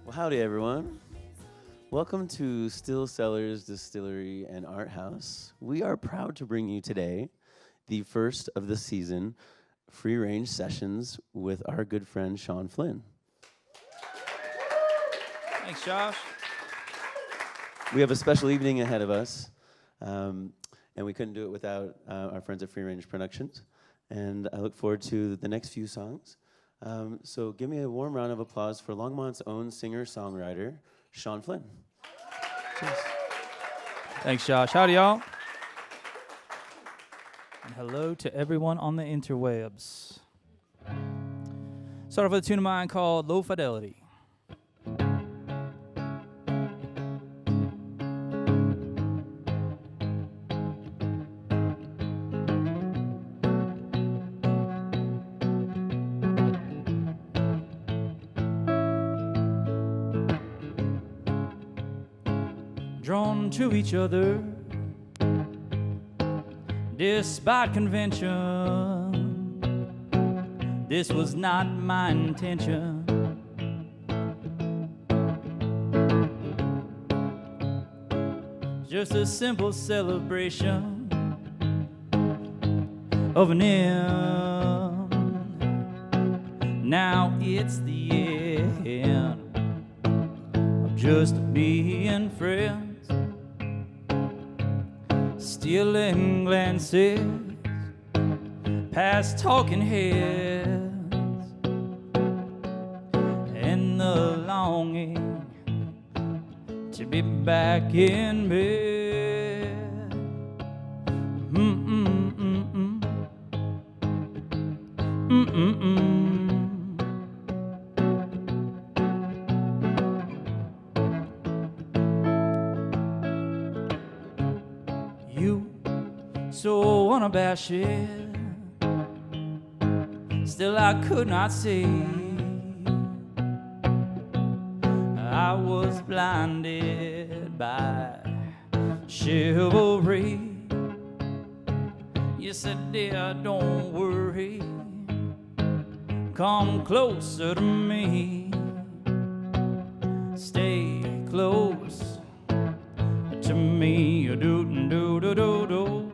Well, howdy, everyone. Welcome to Still Cellars Distillery and Art House. We are proud to bring you today the first of the season free-range sessions with our good friend Sean Flynn. Thanks, Josh. We have a special evening ahead of us, and we couldn't do it without our friends at Free Range Productions. And I look forward to the next few songs. So give me a warm round of applause for Longmont's own singer-songwriter, Sean Flynn. Cheers. Thanks, Josh. Howdy, y'all. And hello to everyone on the interwebs. Start off with a tune of mine called Low Fidelity. Drawn to each other despite convention, this was not my intention. Just a simple celebration of an end. Now it's the end of just being friends. Stealing glances past talking heads and the longing to be back in bed. Mm-mm-mm-mm. Mm-mm-mm. So unabashed, still I could not see. I was blinded by chivalry. You said, dear, don't worry, come closer to me, stay close to me, do-do-do-do-do.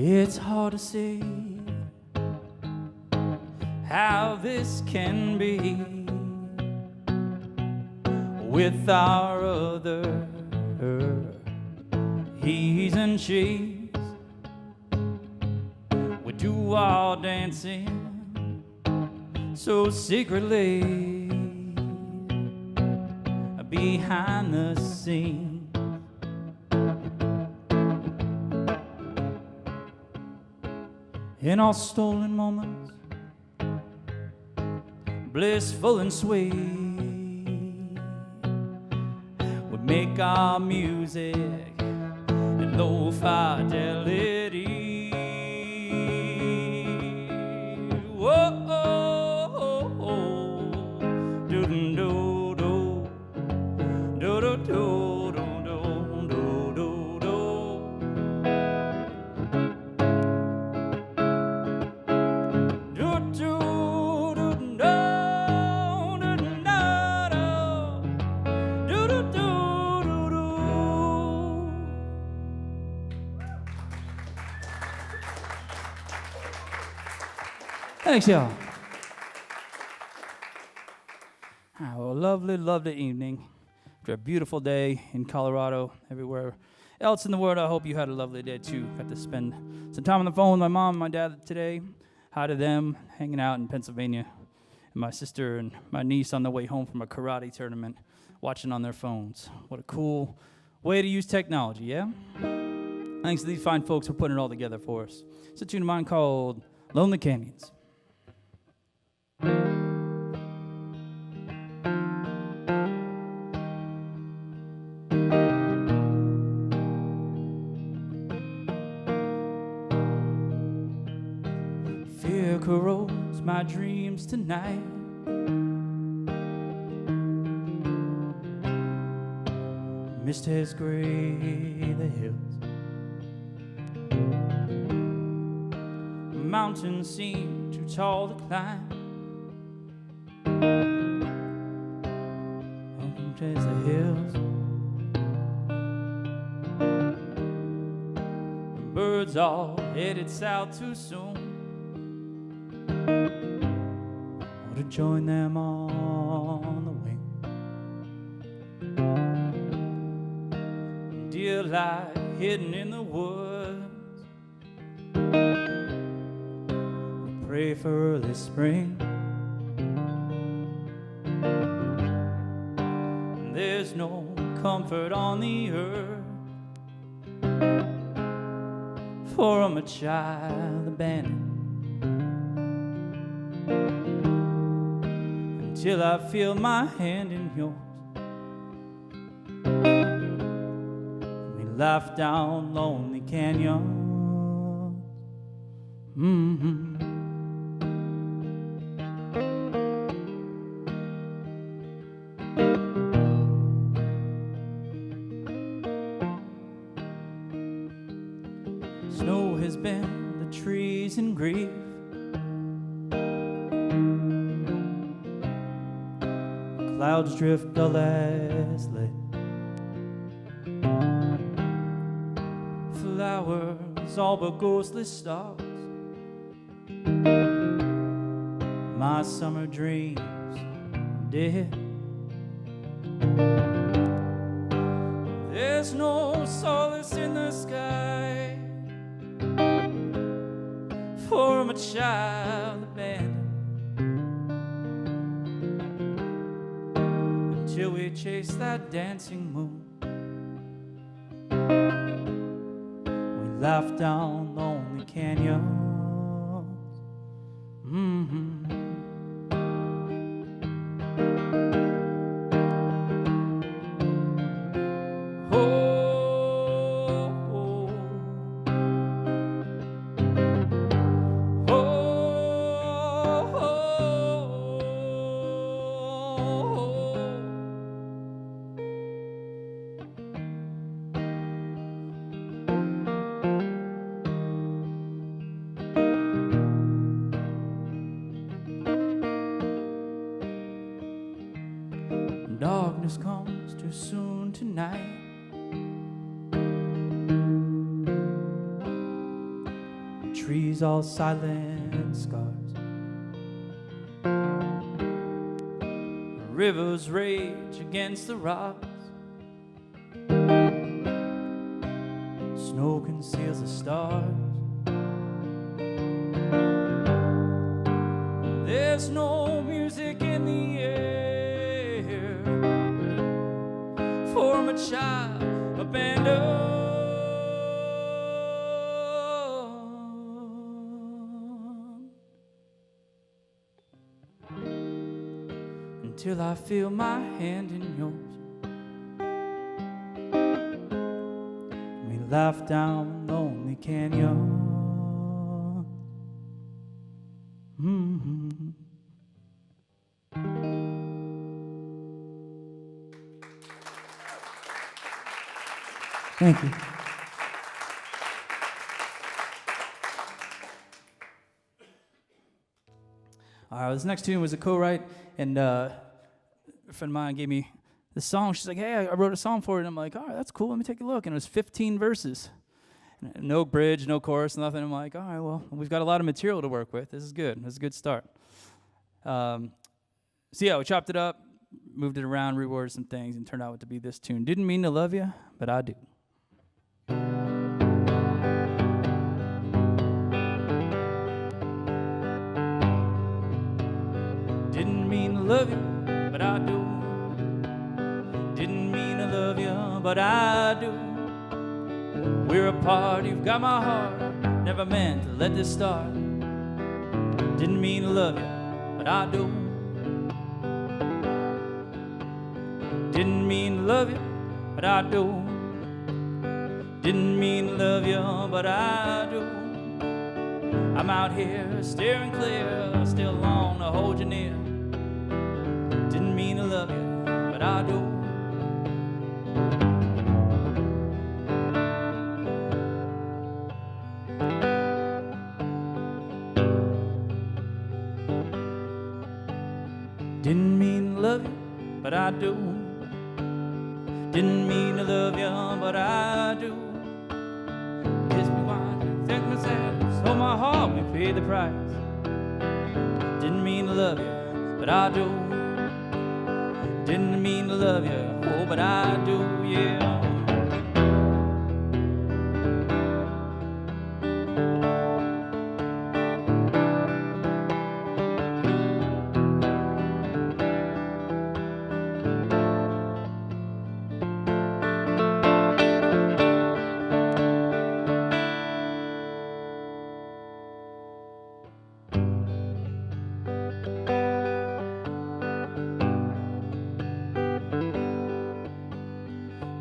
It's hard to see how this can be with our other he's and she's. We do our dancing so secretly behind the scenes. In our stolen moments, blissful and sweet, we make our music in low fidelity. Whoa, oh, oh, oh. Do-do-do-do, do-do-do. Thanks, y'all. All right, well, lovely evening. After a beautiful day in Colorado, everywhere else in the world, I hope you had a lovely day, too. Got to spend some time on the phone with my mom and my dad today. Hi to them, hanging out in Pennsylvania. And my sister and my niece on the way home from a karate tournament, watching on their phones. What a cool way to use technology, yeah? Thanks to these fine folks for putting it all together for us. It's a tune of mine called Lonely Canyons. knows my dreams tonight. Mist has grayed the hills. Mountains seem too tall to climb. Up chase the hills. Birds all headed south too soon. Want to join them on the wing. Deer lie hidden in the woods. We pray for early spring. There's no comfort on the earth for I'm a child abandoned until I feel my hand in yours. We laugh down lonely canyons. Snow has bent the trees in grief. Clouds drift dull as lead. Flowers all but ghostly stalks. My summer dreams dead. There's no solace in the sky, for I'm a child abandoned until we chase that dancing moon. We laugh down lonely canyons. Darkness comes too soon tonight. Trees all silent scars. Rivers rage against the rocks. Snow conceals the stars. There's no music in the air, for I'm a child abandoned until I feel my hand in yours. We laugh down lonely canyon. Thank you. All right, this next tune was a co-write, and a friend of mine gave me the song. She's like, hey, I wrote a song for it. And I'm like, all right, that's cool. Let me take a look. And it was 15 verses. No bridge, no chorus, nothing. I'm like, all right, well, we've got a lot of material to work with. This is good. This is a good start. So yeah, we chopped it up, moved it around, reworded some things, and turned out to be this tune. Didn't mean to love you, but I do. Didn't mean to love you, but I do. Didn't mean to love you, but I do. We're apart, you've got my heart. Never meant to let this start. Didn't mean to love you, but I do. Didn't mean to love you, but I do. Didn't mean to love you, but I do. I'm out here steering clear, still long to hold you near. Didn't mean to love you, but I do. Didn't mean to love you, but I do. Didn't mean to love you, but I do. Kiss me once, take my hands, hold my heart, we paid the price. Didn't mean to love you, but I do. Didn't mean to love you, oh, but I do, yeah.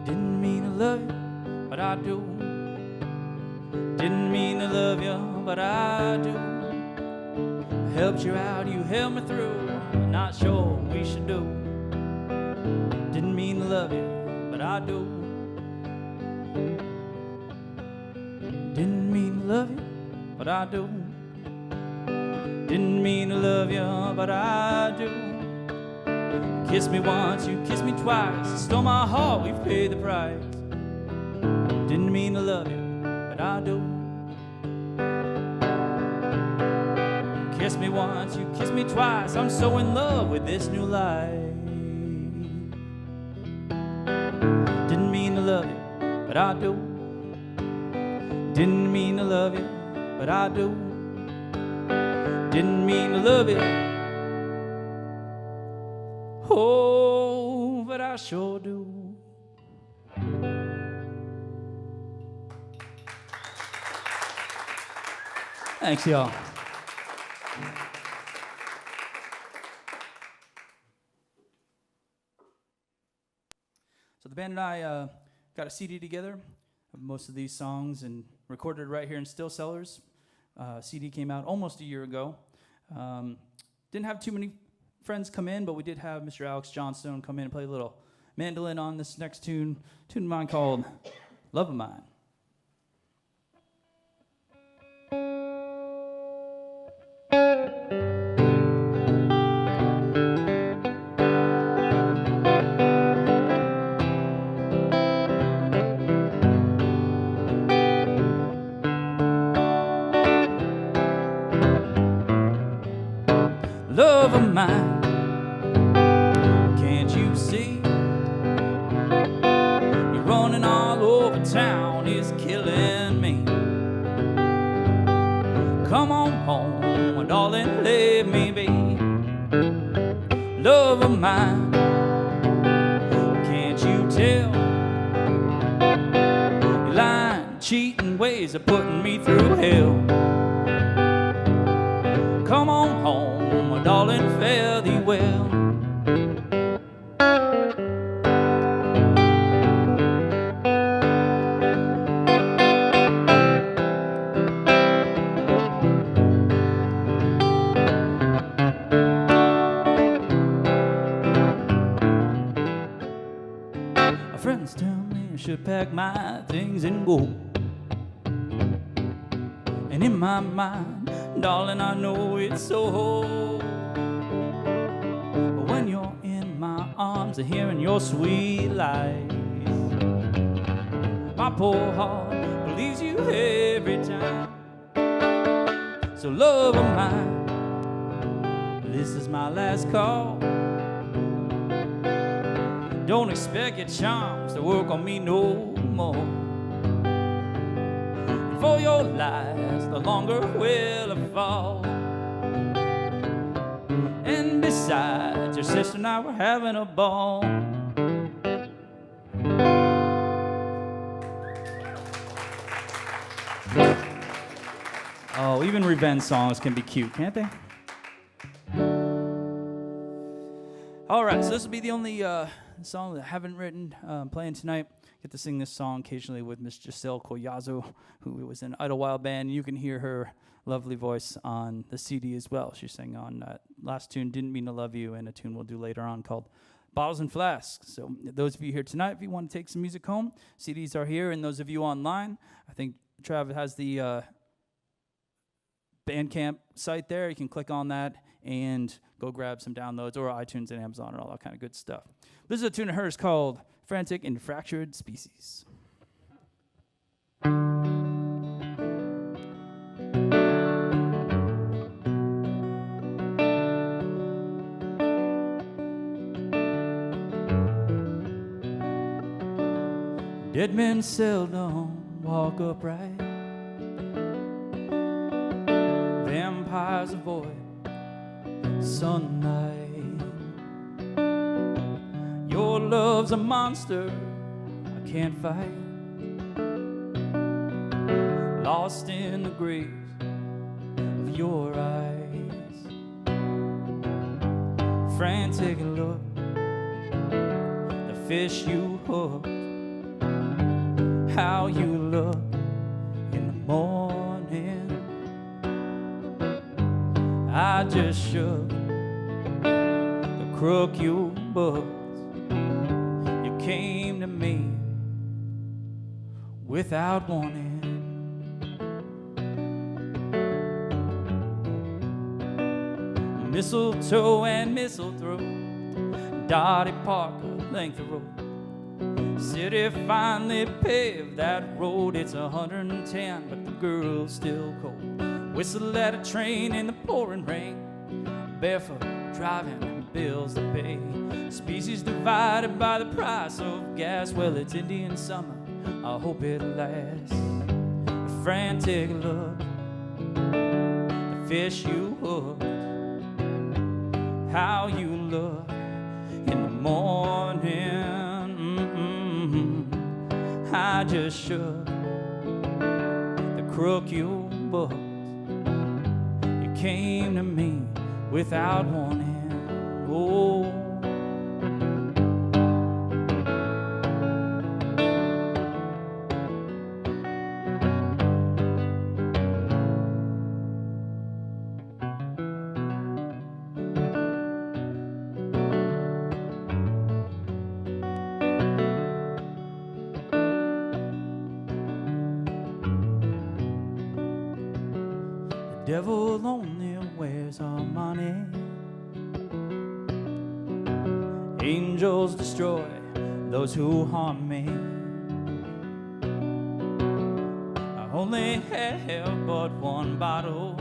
Didn't mean to love you, but I do. Didn't mean to love you, but I do. I helped you out, you helped me through. Not sure what we should do. Didn't mean to love you, but I do. Didn't mean to love you, but I do. Didn't mean to love you, but I do. Kiss me once, you kiss me twice. Stole my heart, we've paid the price. Didn't mean to love you, but I do. Kiss me once, you kiss me twice. I'm so in love with this new life. Didn't mean to love you, but I do. Didn't mean to love you, but I do. Didn't mean to love you. Oh, but I sure do. Thanks, y'all. So the band and I got a CD together of most of these songs and recorded it right here in Cellars. CD came out almost a year ago. Didn't have too many friends come in, but we did have Mr. Alex Johnstone come in and play a little mandolin on this next tune of mine called Love of Mine. Love of mine, can't you see? You're running all over town, is killing me. Come on home, darling, let me be. Love of mine, can't you tell? Your lying, cheating ways are putting me through hell. Come on home, darling, fare thee well. My friends tell me I should pack my things and go. And in my mind, darling, I know it's so. But when you're in my arms and hearing your sweet lies, my poor heart believes you every time. So love of mine, this is my last call. Don't expect your charms to work on me no more. For your lies, the longer will I fall. And besides, your sister and I were having a ball. Oh, even revenge songs can be cute, can't they? All right, so this will be the only song that I haven't written, playing tonight. Get to sing this song occasionally with Miss Giselle Collazo, who was in Idlewild Band. You can hear her lovely voice on the CD as well. She sang on that last tune, Didn't Mean to Love You, and a tune we'll do later on called Bottles and Flasks. So those of you here tonight, if you want to take some music home, CDs are here. And those of you online, I think Trav has the Bandcamp site there. You can click on that and go grab some downloads, or iTunes and Amazon and all that kind of good stuff. This is a tune of hers called Frantic and Fractured Species. Dead men seldom walk upright. Vampires avoid sunlight. Your love's a monster I can't fight. Lost in the graves of your eyes. Frantic look, the fish you hooked. How you look in the morning. I just shook the crook you booked. You came to me without warning. Mistletoe and mistletoe, Dottie Parker, length of road. City finally paved that road. It's 110, but the girl's still cold. Whistle at a train in the pouring rain. Barefoot driving, bills to pay. Species divided by the price of gas. Well, it's Indian summer, I hope it lasts. A frantic look, the fish you hooked. How you look in the morning. I just shook the crook you booked. You came to me without warning. Oh, devil only wears our money. Angels destroy those who harm me. I only have but one bottle.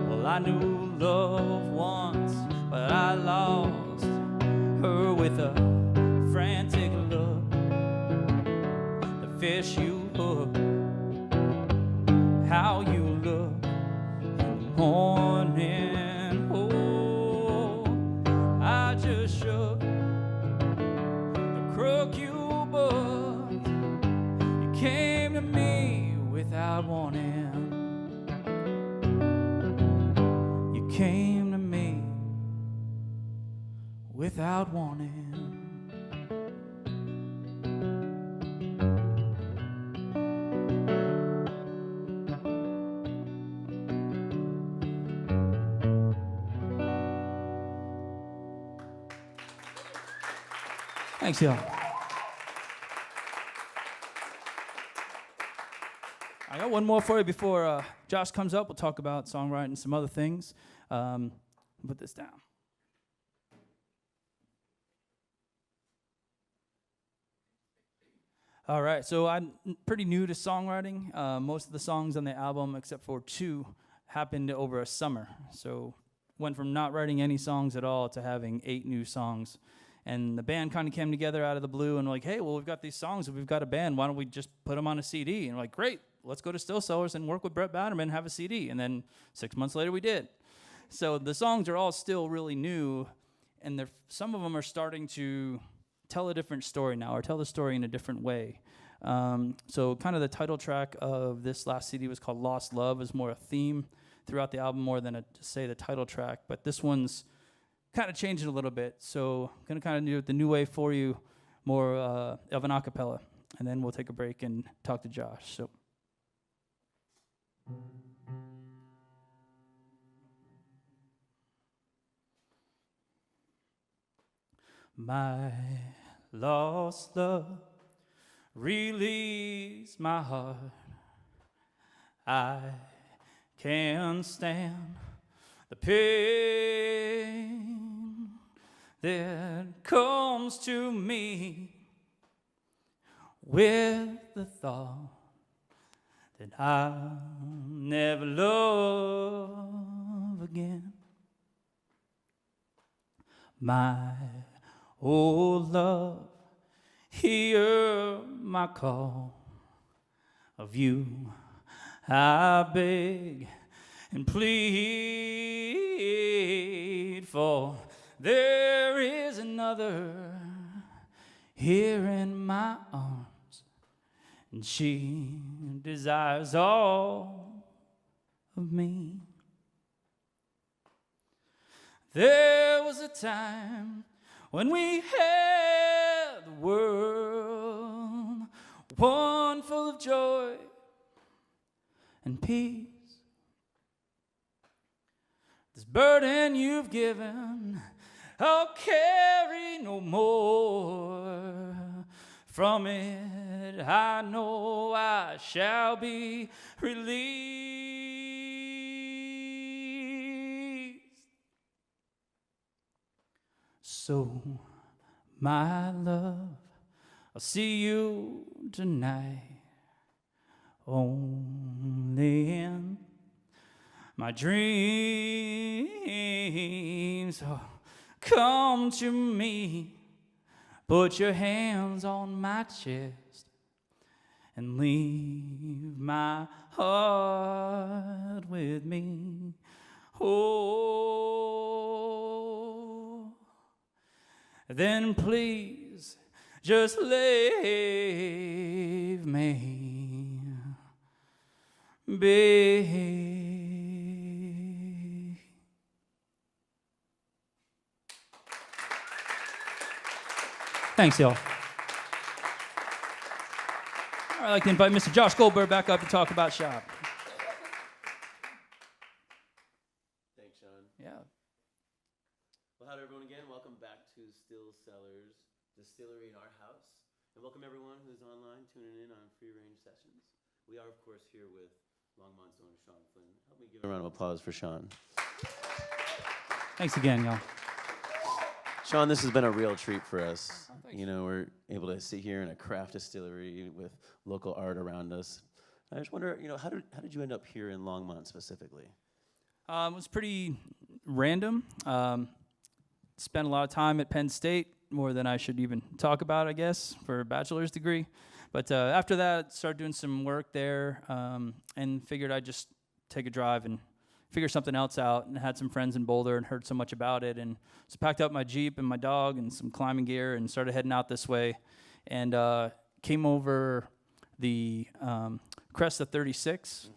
Well, I knew love once, but I lost her with a frantic look. The fish you hooked. How you look in the morning. Oh, I just shook the crook you booked. You came to me without warning. You came to me without warning. Thanks, y'all. I got one more for you before Josh comes up. We'll talk about songwriting and some other things. Put this down. All right, so I'm pretty new to songwriting. Most of the songs on the album, except for 2, happened over a summer. So went from not writing any songs at all to having 8 new songs. And the band kind of came together out of the blue and like, hey, well, we've got these songs and we've got a band. Why don't we just put them on a CD? And we're like, great, let's go to Cellars and work with Brett Batterman and have a CD. And then 6 months later, we did. So the songs are all still really new, and some of them are starting to tell a different story now, or tell the story in a different way. So kind of the title track of this last CD was called Lost Love. Is more a theme throughout the album more than to say the title track. But this one's kind of changing a little bit. So I'm going to kind of do it the new way for you, more of an a cappella. And then we'll take a break and talk to Josh. So. My lost love relieves my heart. I can't stand the pain that comes to me with the thought that I'll never love again. My old love, hear my call of you. I beg and plead, for there is another here in my arms, and she desires all of me. There was a time when we had the world, one full of joy and peace. This burden you've given, I'll carry no more. From it I know I shall be released. So, my love, I'll see you tonight, only in my dreams. Oh, come to me, put your hands on my chest, and leave my heart with me. Oh, then please just leave me be. Thanks, y'all. I'd like to invite Mr. Josh Goldberg back up to talk about shop. Thanks, Sean. Yeah. Well, howdy, everyone, again. Welcome back to Still Cellars Distillery in our house. And welcome everyone who's online tuning in on Free Range Sessions. We are, of course, here with Longmont's own Sean Flynn. Help me give a round of applause for Sean. Thanks again, y'all. Sean, this has been a real treat for us. Oh, thanks. You know, we're able to sit here in a craft distillery with local art around us. I just wonder, you know, how did you end up here in Longmont specifically? It was pretty random. Spent a lot of time at Penn State, more than I should even talk about, I guess, for a bachelor's degree. But after that, started doing some work there and figured I'd just take a drive and figure something else out, and had some friends in Boulder and heard so much about it, and so packed up my Jeep and my dog and some climbing gear and started heading out this way, and came over the crest of 36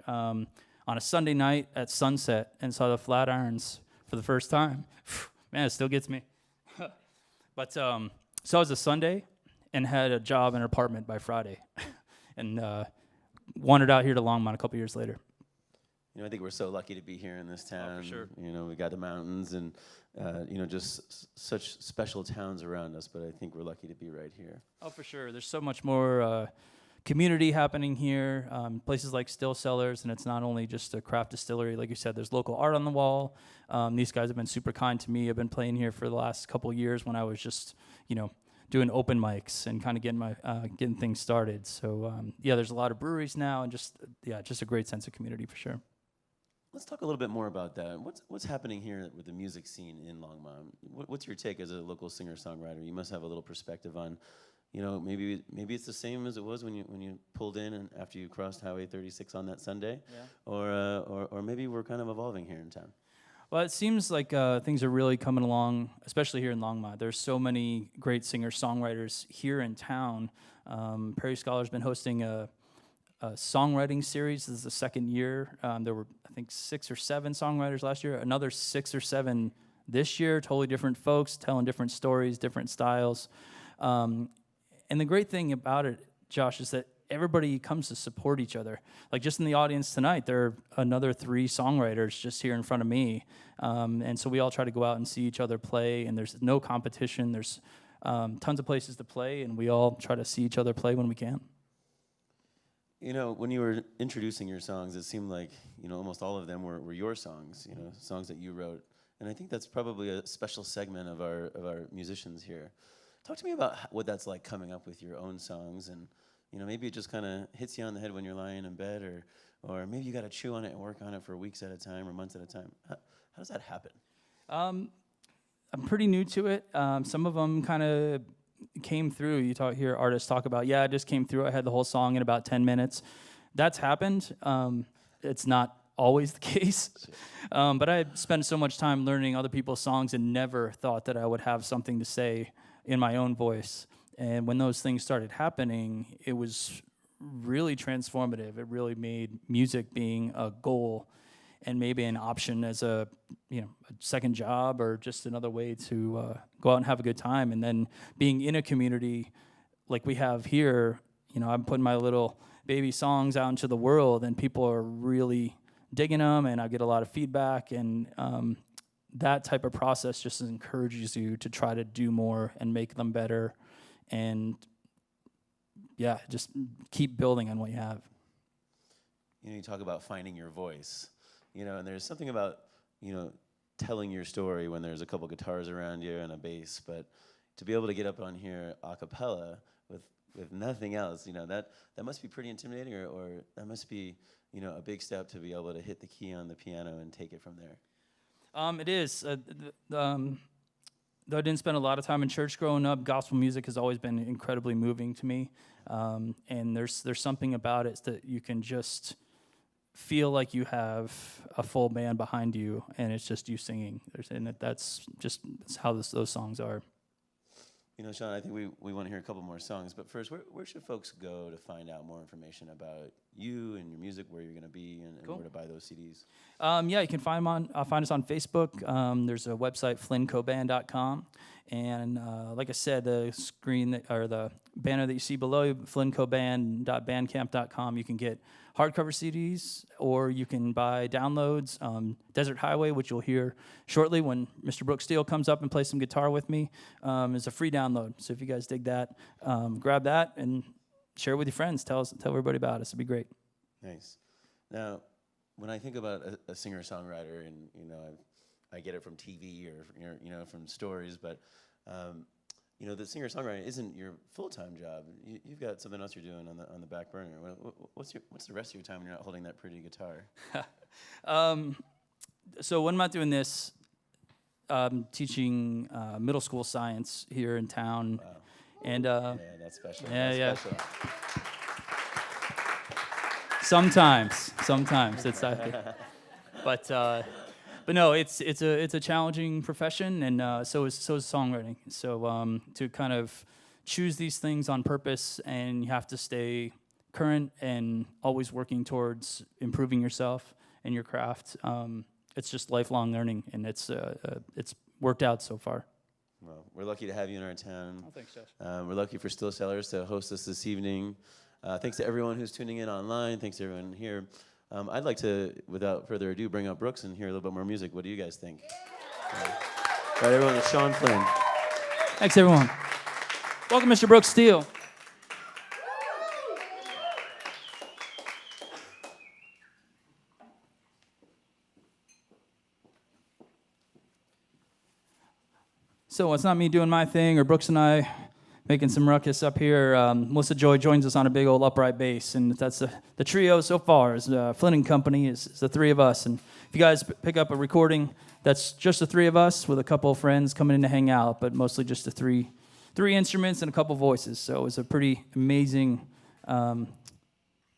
on a Sunday night at sunset and saw the Flatirons for the first time. Man, it still gets me. But so it was a Sunday and had a job and an apartment by Friday and wandered out here to Longmont a couple years later. You know, I think we're so lucky to be here in this town. Oh, for sure. You know, we got the mountains and, you know, just such special towns around us, but I think we're lucky to be right here. Oh, for sure. There's so much more community happening here. Places like Still Cellars, and it's not only just a craft distillery. Like you said, there's local art on the wall. These guys have been super kind to me. I've been playing here for the last couple of years when I was just, you know, doing open mics and kind of getting things started. So, yeah, there's a lot of breweries now, and just a great sense of community for sure. Let's talk a little bit more about that. What's happening here with the music scene in Longmont? What's your take as a local singer-songwriter? You must have a little perspective on, you know, maybe it's the same as it was when you pulled in and after you crossed Highway 36 on that Sunday, or maybe we're kind of evolving here in town. Well, it seems like things are really coming along, especially here in Longmont. There's so many great singer-songwriters here in town. Prairie Scholar's been hosting a songwriting series. This is the second year. There were, I think, 6 or 7 songwriters last year. Another 6 or 7 this year, totally different folks telling different stories, different styles. And the great thing about it, Josh, is that everybody comes to support each other. Like just in the audience tonight, there are another 3 songwriters just here in front of me. And so we all try to go out and see each other play, and there's no competition. There's tons of places to play, and we all try to see each other play when we can. You know, when you were introducing your songs, it seemed like, almost all of them were your songs, songs that you wrote. And I think that's probably a special segment of our musicians here. Talk to me about what that's like coming up with your own songs, and maybe it just kind of hits you on the head when you're lying in bed, or maybe you got to chew on it and work on it for weeks at a time or months at a time. How does that happen? I'm pretty new to it. Some of them kind of came through. You hear artists talk about, I just came through. I had the whole song in about 10 minutes. That's happened. It's not always the case. But I spent so much time learning other people's songs and never thought that I would have something to say in my own voice. And when those things started happening, it was really transformative. It really made music being a goal and maybe an option as a second job or just another way to go out and have a good time. And then being in a community like we have here, I'm putting my little baby songs out into the world, and people are really digging them, and I get a lot of feedback, and that type of process just encourages you to try to do more and make them better, and just keep building on what you have. You talk about finding your voice, and there's something about, telling your story when there's a couple guitars around you and a bass, but to be able to get up on here a cappella with nothing else, that must be pretty intimidating, or that must be, a big step to be able to hit the key on the piano and take it from there. It is. Though I didn't spend a lot of time in church growing up, gospel music has always been incredibly moving to me. And there's something about it that you can just feel like you have a full band behind you, and it's just you singing. That's how those songs are. Sean, I think we want to hear a couple more songs, but first, where should folks go to find out more information about you and your music, where you're going to be, and where to buy those CDs? You can find us on Facebook. There's a website, flynncoband.com, and like I said, the banner that you see below, flynncoband.bandcamp.com. You can get hardcover CDs, or you can buy downloads. Desert Highway, which you'll hear shortly when Mr. Brooks Steele comes up and plays some guitar with me, is a free download. So if you guys dig that, grab that and share it with your friends. Tell everybody about us. It'd be great. Nice. Now, when I think about a singer-songwriter, and I get it from TV or from stories, but the singer-songwriter isn't your full-time job. You've got something else you're doing on the back burner. What's the rest of your time when you're not holding that pretty guitar? So when I'm not doing this, teaching middle school science here in town. Wow. And that's special. That's special. Sometimes it's but no, it's a challenging profession, and so is songwriting. So to kind of choose these things on purpose, and you have to stay current and always working towards improving yourself and your craft. It's just lifelong learning, and it's worked out so far. Well, we're lucky to have you in our town. Oh, thanks, Josh. We're lucky for Still Cellars to host us this evening. Thanks to everyone who's tuning in online. Thanks to everyone here. I'd like to, without further ado, bring up Brooks and hear a little bit more music. What do you guys think? All right, everyone, it's Sean Flynn. Thanks, everyone. Welcome, Mr. Brooks Steele. So it's not me doing my thing or Brooks and I making some ruckus up here. Melissa Joy joins us on a big old upright bass, and that's the trio so far. Is Flynn and Company is the three of us. And if you guys pick up a recording, that's just the three of us with a couple of friends coming in to hang out, but mostly just the three instruments and a couple voices. So it was a pretty amazing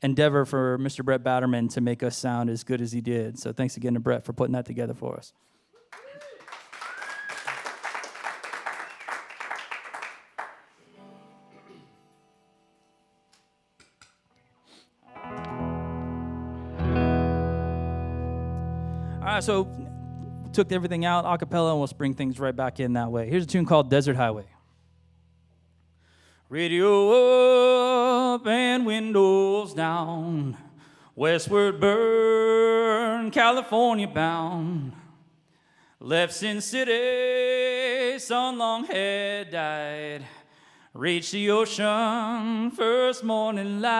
endeavor for Mr. Brett Batterman to make us sound as good as he did. So thanks again to Brett for putting that together for us. So took everything out a cappella, and we'll bring things right back in that way. Here's a tune called Desert Highway. Radio up and windows down, westward burn, California bound. Left Sin City, sun long had died. Reached the ocean, first morning light.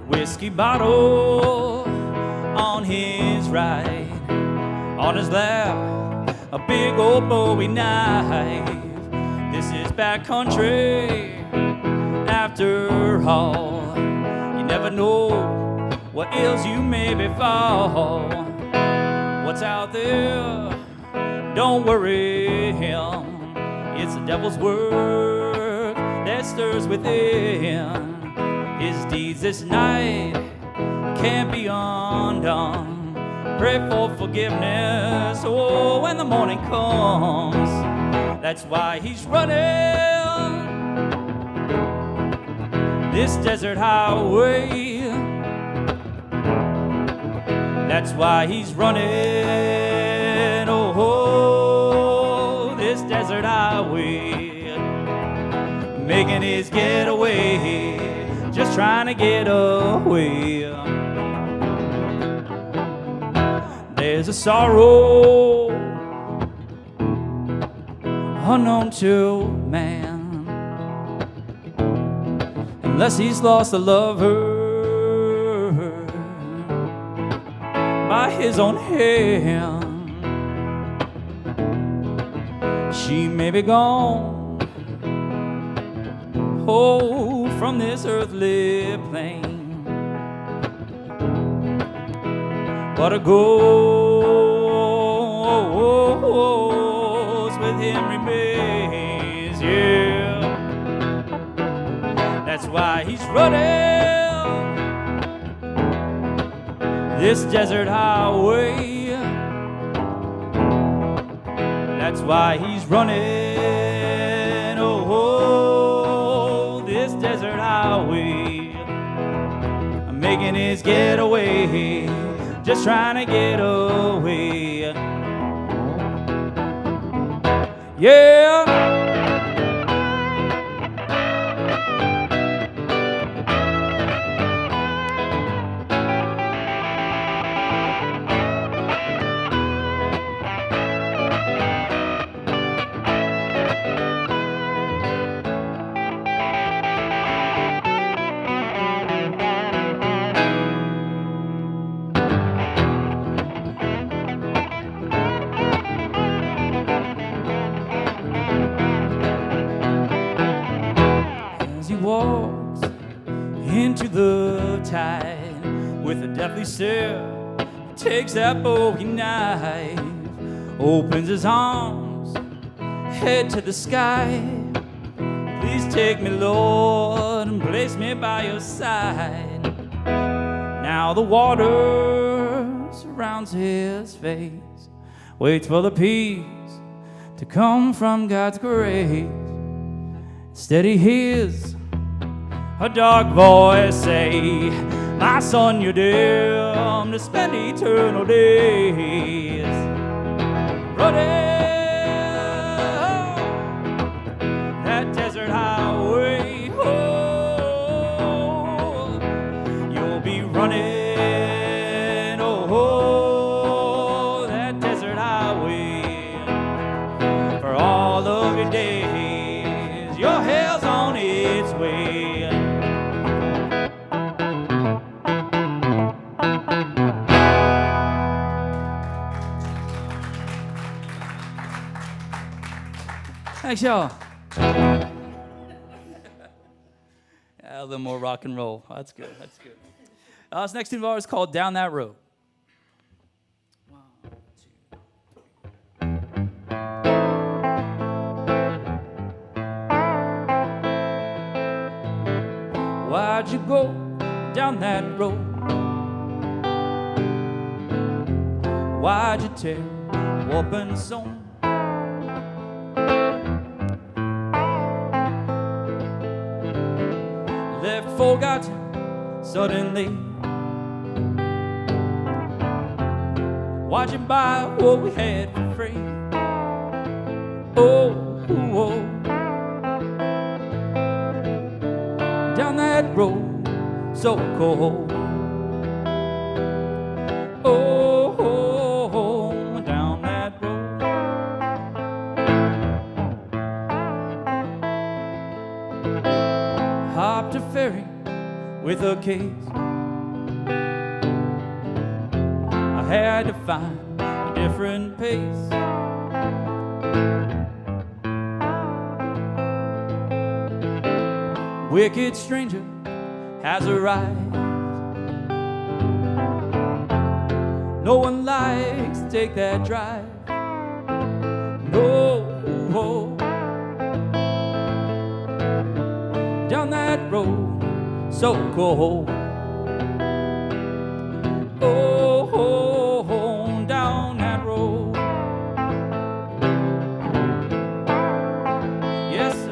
Whiskey bottle on his right, on his lap, a big old Bowie knife. This is backcountry, after all. You never know what ills you may befall. What's out there, don't worry him. It's the devil's work that stirs within. His deeds this night can't be undone. Pray for forgiveness, oh, when the morning comes. That's why he's running this desert highway. That's why he's running, oh, this desert highway. Making his getaway, just trying to get away. There's a sorrow unknown to man, unless he's lost a lover by his own hand. She may be gone, oh, from this earthly plane, but a ghost with him remains, yeah. That's why he's running this desert highway. That's why he's running, oh, this desert highway. Making his getaway, just trying to get away. Yeah. Walks into the tide with a deathly stare, takes that Bowie knife, opens his arms, head to the sky. Please take me, Lord, and place me by your side. Now the water surrounds his face, waits for the peace to come from God's grace. Instead he hears a dark voice say, my son, you're doomed to spend eternal days running that desert highway. Oh, you'll be running, oh, that desert highway for all of your days. Your hell's on its way. Thanks, y'all. Yeah, a little more rock and roll. That's good. That's good. This next tune of ours is called Down That Road. 1, 2, 3. Why'd you go down that road? Why'd you tear open zone? forgot suddenly, watching by what we had for free. Oh, oh, down that road so cold. Oh, down that road. Hopped a ferry with a case. I had to find a different pace. Wicked stranger has arrived. No one likes to take that drive. No, down that road so cold. Oh, down that road. Yes, sir.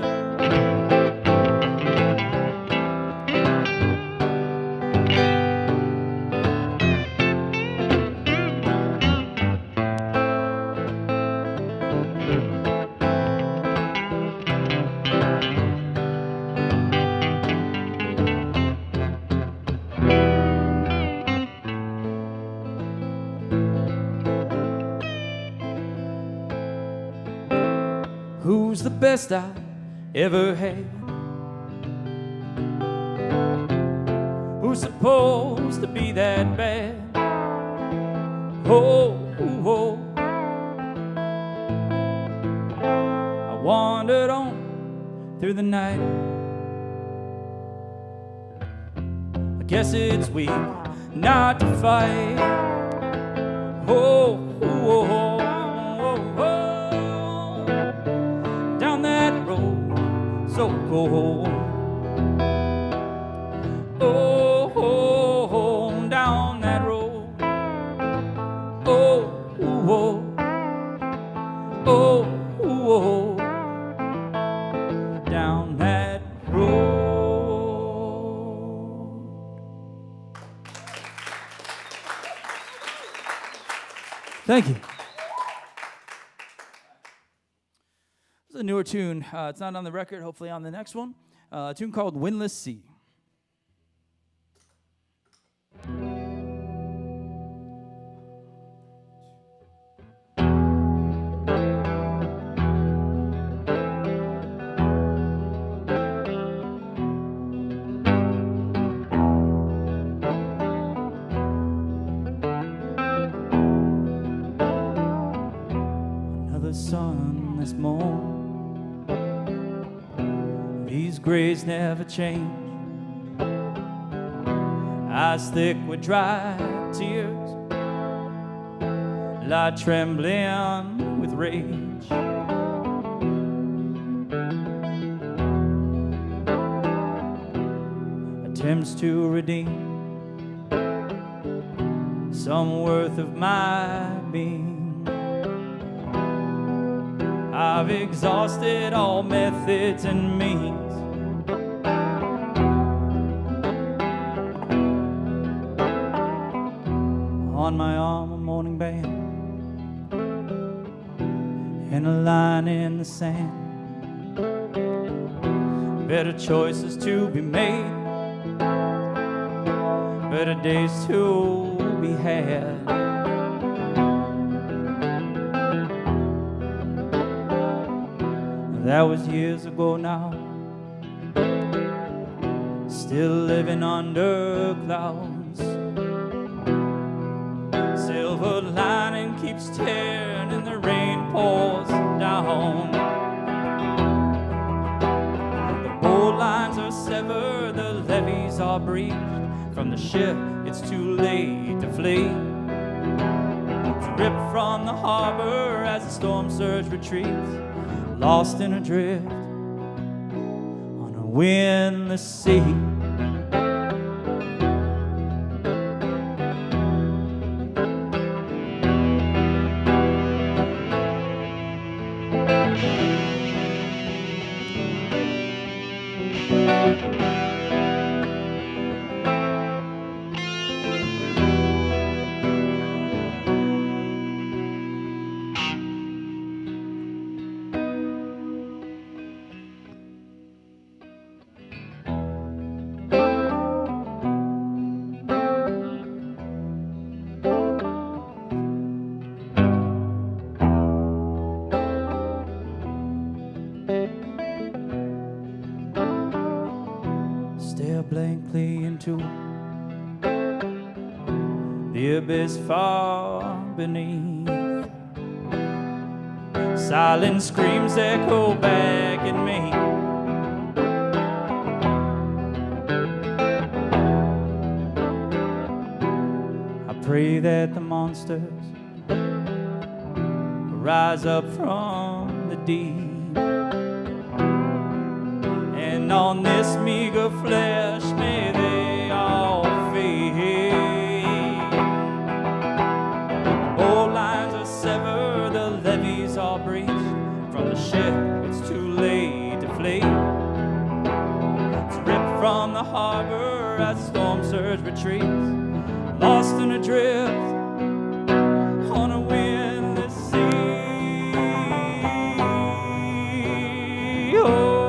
Who's the best I ever had? Who's supposed to be that bad? Oh, I wandered on through the night. I guess it's weak not to fight. Oh, down that road so cold. Oh, down that road. Oh, down that road. Thank you. This is a newer tune. It's not on the record, hopefully on the next one. A tune called Windless Sea. Another sunless morn. These grays never change. Eyes thick with dry tears, lie trembling with rage. Attempts to redeem some worth of my being. I've exhausted all methods and means. On my arm a morning band and a line in the sand. Better choices to be made, better days to be had. That was years ago now. Still living under clouds. Silver lining keeps tearing and the rain pours down. The boat lines are severed, the levees are breached. From the ship, it's too late to flee. It's ripped from the harbor as the storm surge retreats. Lost in a drift on a windless sea. blankly into the abyss far beneath. Silent screams echo back at me. I pray that the monsters rise up from the deep, and on this meager flesh may they all fade. Old lines are severed, the levees are breached. From the ship it's too late to flee. It's ripped from the harbor as storm surge retreats, lost in a drift on a windless sea. Oh.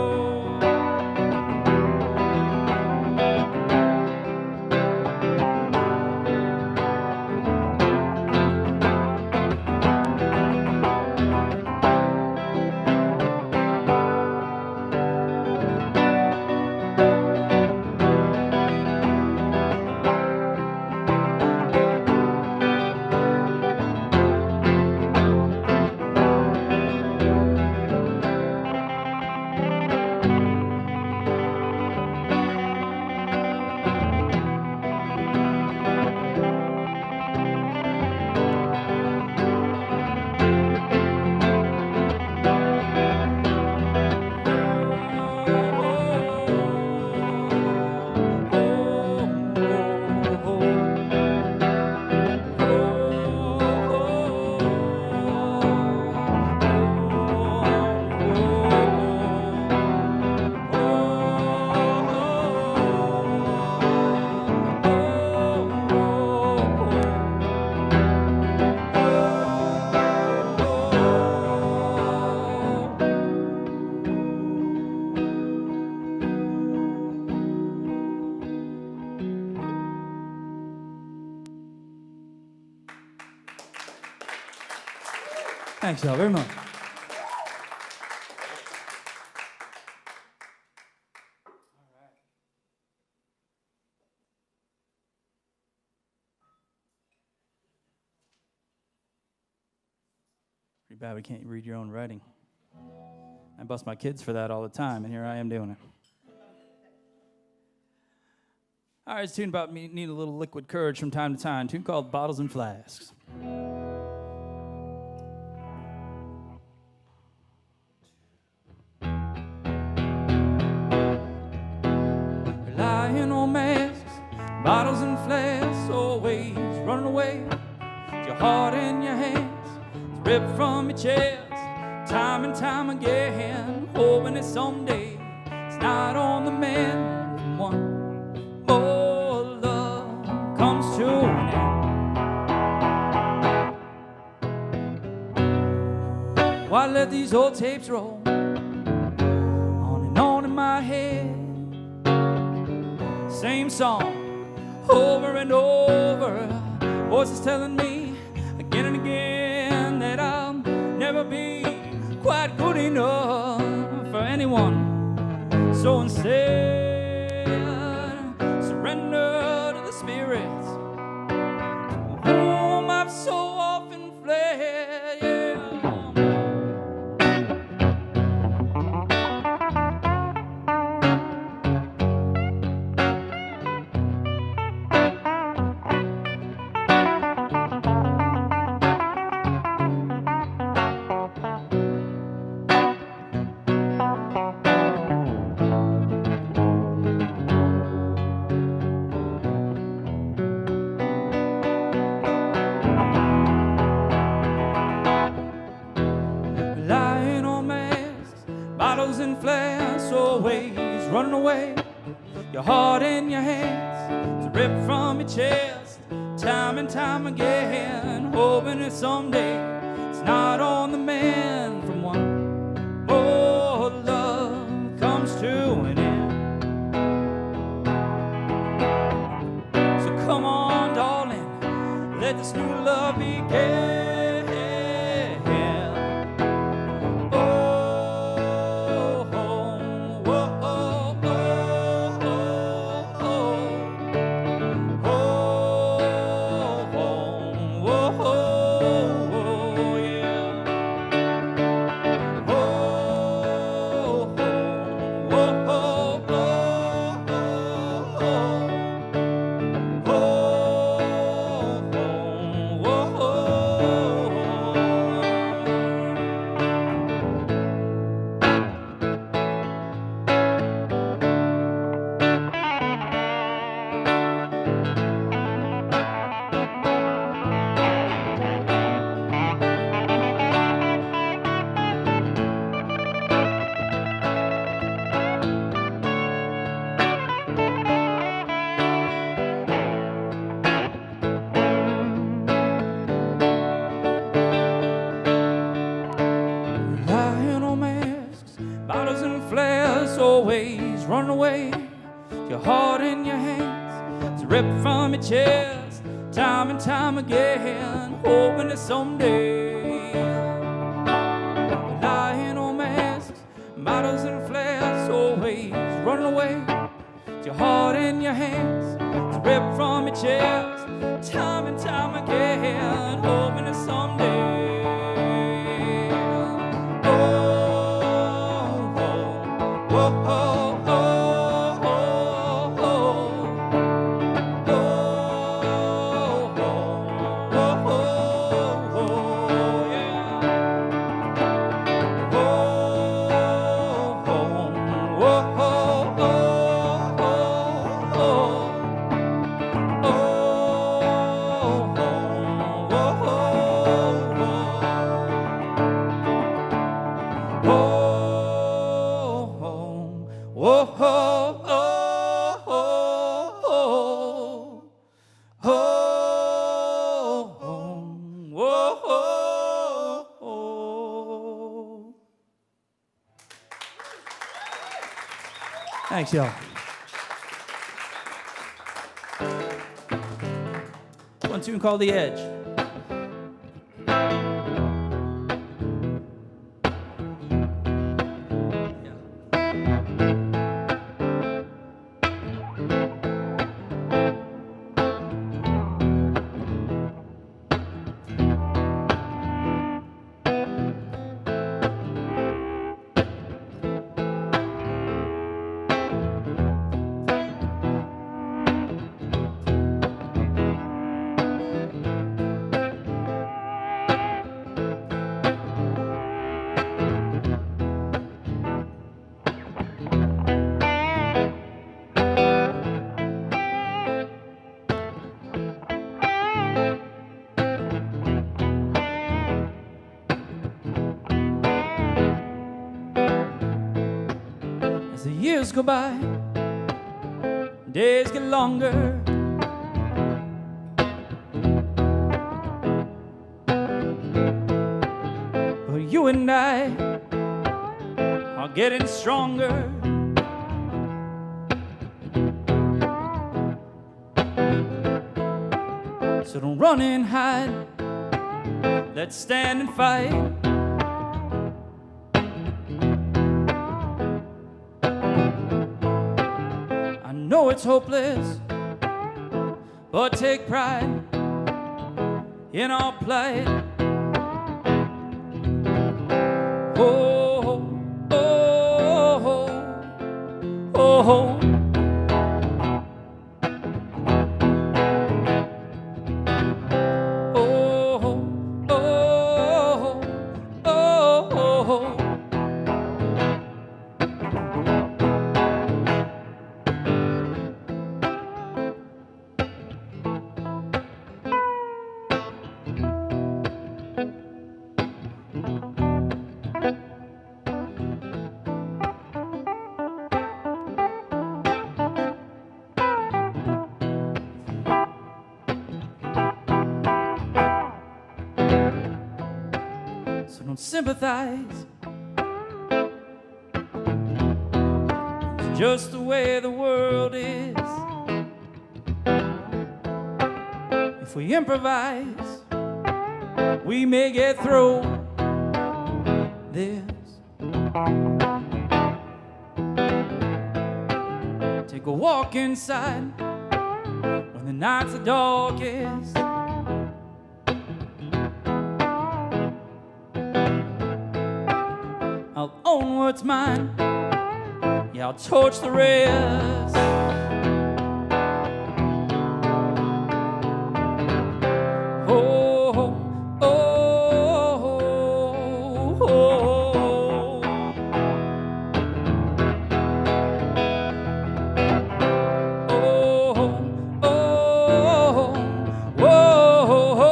Thanks y'all very much. Pretty bad we can't read your own writing. I bust my kids for that all the time, and here I am doing it. All right, it's a tune about me need a little liquid courage from time to time. A tune called Bottles and Flasks. Relying on masks, bottles and flasks, always running away. It's your heart in your hands, it's ripped from your chest, time and time again, hoping that someday it's not on the man. One more love comes to an end. Why let these old tapes roll on and on in my head? Same song over and over, voices telling me again and again that I'll never be quite good enough for anyone. So instead, surrender to the spirits whom I've so often fled. Yeah. Bottles and flasks, always running away. Your heart in your hands, it's ripped from your chest, time and time again, hoping that someday it's not on the man. From one more love comes to an end. So come on, darling, let this new love begin. and flares, always run away. Your heart in your hands, it's ripped from your chest, time and time again, hoping that someday. Lying on masks, models and flares, always run away. Your heart in your hands, it's ripped from your chest, time and time again, hoping that someday. Oh, oh, oh, oh, oh, oh, oh, oh, oh, oh, yeah. Oh, oh, oh, oh, oh. Thanks, y'all. One tune called The Edge. As the years go by, days get longer. But you and I are getting stronger. So don't run and hide, let's stand and fight. I know it's hopeless, but take pride in our plight. Oh, oh, oh, oh, oh. So don't sympathize, it's just the way the world is. If we improvise, we may get through this. Take a walk inside when the night's the darkest. I'll own what's mine, yeah, I'll torch the rest. Oh, oh, oh, oh, oh. Oh, oh, oh, oh.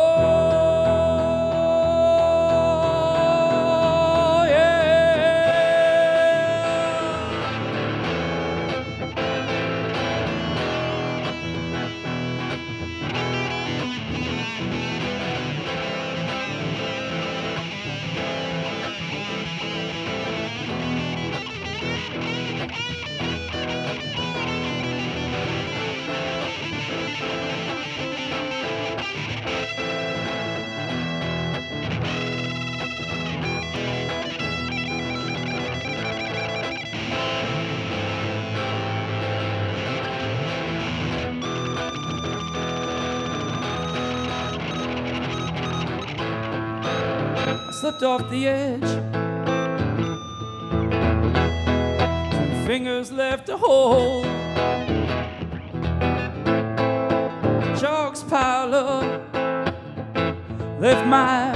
slipped off the edge. 2 fingers left to hold. Chalks pile up, left my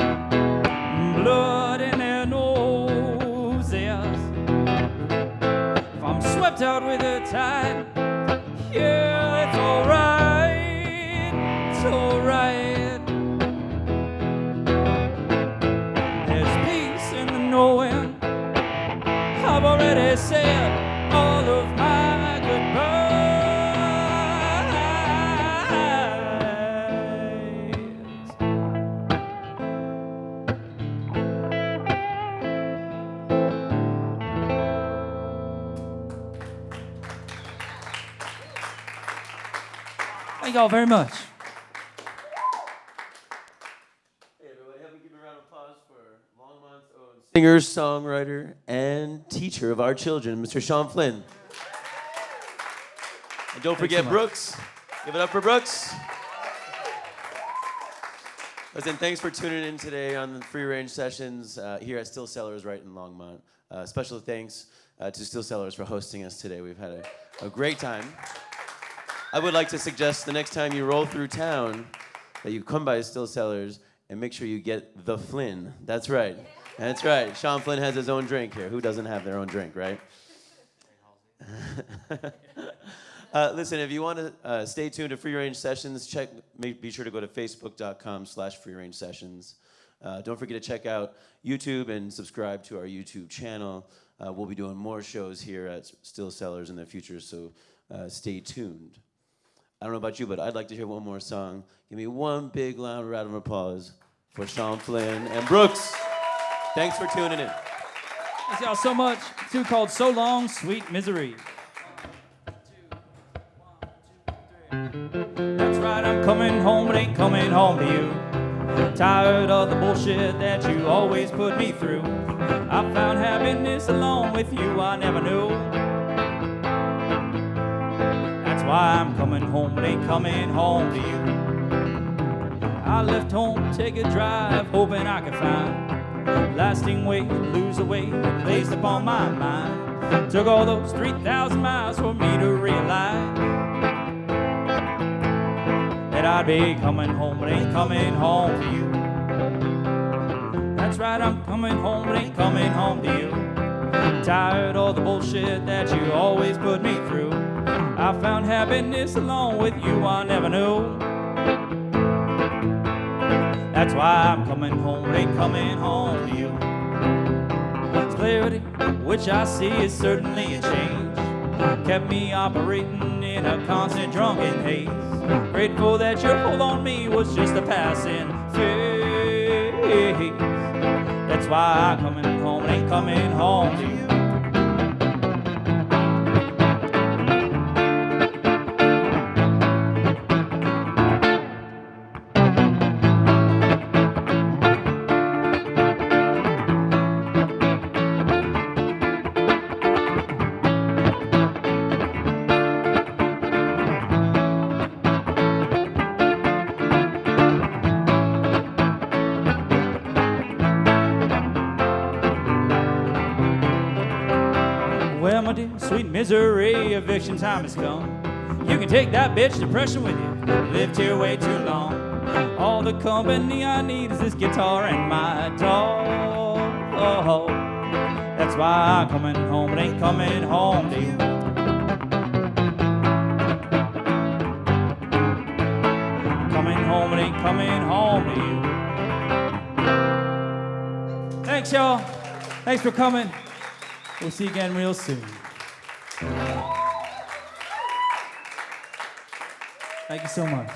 blood in their noses. If I'm swept out with the tide, yeah, it's alright, it's alright. There's peace in the knowing. I've already said all of my goodbyes. Thank y'all very much. Hey everybody, help me give a round of applause for Longmont's own singer, songwriter, and teacher of our children, Mr. Sean Flynn. And don't forget so much. Brooks. Give it up for Brooks. Listen, thanks for tuning in today on the Free Range Sessions here at Still Cellars right in Longmont. Special thanks to Still Cellars for hosting us today. We've had a great time. I would like to suggest the next time you roll through town that you come by Still Cellars and make sure you get the Flynn. That's right. That's right. Sean Flynn has his own drink here. Who doesn't have their own drink, right? Listen, if you want to stay tuned to Free Range Sessions, be sure to go to facebook.com/freerangesessions. Don't forget to check out YouTube and subscribe to our YouTube channel. We'll be doing more shows here at Still Cellars in the future, so stay tuned. I don't know about you, but I'd like to hear one more song. Give me one big, loud round of applause for Sean Flynn and Brooks. Thanks for tuning in. Thanks y'all so much. It's a tune called So Long, Sweet Misery. 1, 2, 1, 2, 3. That's right, I'm coming home, but ain't coming home to you. Tired of the bullshit that you always put me through. I found happiness alone with you, I never knew. That's why I'm coming home, but ain't coming home to you. I left home, take a drive, hoping I could find lasting weight, lose the weight placed upon my mind. Took all those 3,000 miles for me to realize that I'd be coming home, but ain't coming home to you. That's right, I'm coming home, but ain't coming home to you. Tired of the bullshit that you always put me through. I found happiness alone with you, I never knew. That's why I'm coming home, but ain't coming home to you. Clarity, which I see is certainly a change, kept me operating in a constant drunken haze. Grateful that your hold on me was just a passing phase. That's why I'm coming home, but ain't coming home to you. Well, my dear, sweet misery, eviction time has come. You can take that bitch depression with you. Lived here way too long. All the company I need is this guitar and my dog. That's why I'm coming home, but ain't coming home to you. Coming home, but ain't coming home to you. Thanks, y'all. Thanks for coming. We'll see you again real soon. Thank you so much.